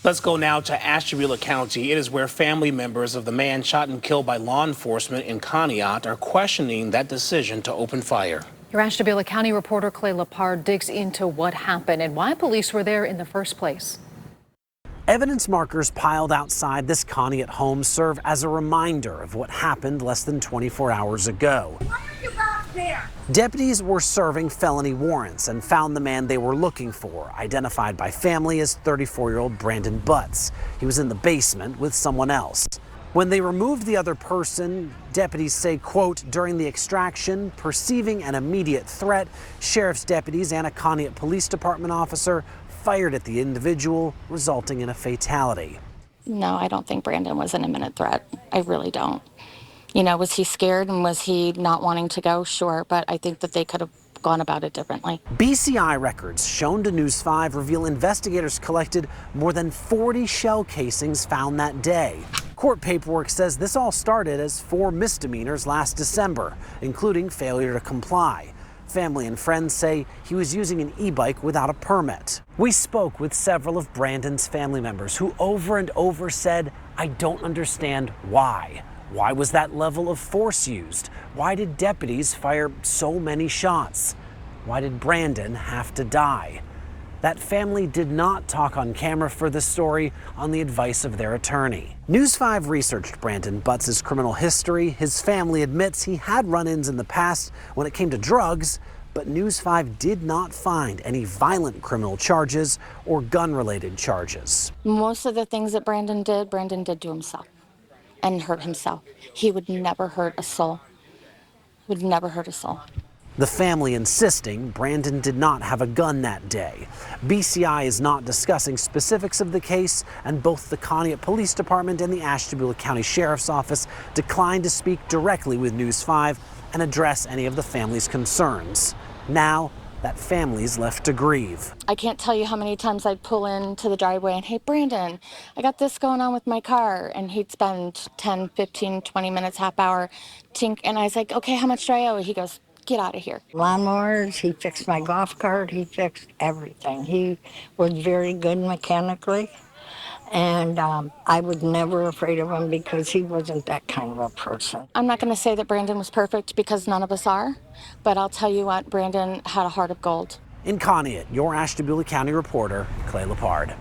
Let's go now to Ashtabula County. It is where family members of the man shot and killed by law enforcement in Conneaut are questioning that decision to open fire. Your Ashtabula County reporter Clay Lepard digs into what happened and why police were there in the first place. Evidence markers piled outside this Conneaut home serve as a reminder of what happened less than 24 hours ago. Deputies were serving felony warrants and found the man they were looking for, identified by family as 34-year-old Brandon Butts. He was in the basement with someone else. When they removed the other person, deputies say, quote, during the extraction, perceiving an immediate threat, sheriff's deputies and a Conneaut Police Department officer fired at the individual, resulting in a fatality. No, I don't think Brandon was an imminent threat. I really don't. You know, was he scared and was he not wanting to go? Sure, but I think that they could have gone about it differently. BCI records shown to News 5 reveal investigators collected more than 40 shell casings found that day. Court paperwork says this all started as 4 misdemeanors last December, including failure to comply. Family and friends say he was using an e-bike without a permit. We spoke with several of Brandon's family members who over and over said, I don't understand why. Why was that level of force used? Why did deputies fire so many shots? Why did Brandon have to die? That family did not talk on camera for the story on the advice of their attorney. News 5 researched Brandon Butts' criminal history. His family admits he had run-ins in the past when it came to drugs, but News 5 did not find any violent criminal charges or gun-related charges. Most of the things that Brandon did to himself and hurt himself. He would never hurt a soul. Would never hurt a soul. The family insisting Brandon did not have a gun that day. BCI is not discussing specifics of the case, and both the Conneaut Police Department and the Ashtabula County Sheriff's Office declined to speak directly with News 5 and address any of the family's concerns. Now, that family's left to grieve. I can't tell you how many times I'd pull into the driveway and, hey, Brandon, I got this going on with my car. And he'd spend 10, 15, 20 minutes, half hour, and I was like, okay, how much do I owe? He goes, get out of here. Lawnmowers, he fixed my golf cart, he fixed everything. He was very good mechanically, and I was never afraid of him because he wasn't that kind of a person. I'm not going to say that Brandon was perfect because none of us are, but I'll tell you what, Brandon had a heart of gold. In Conneaut, your Ashtabula County reporter, Clay Lepard.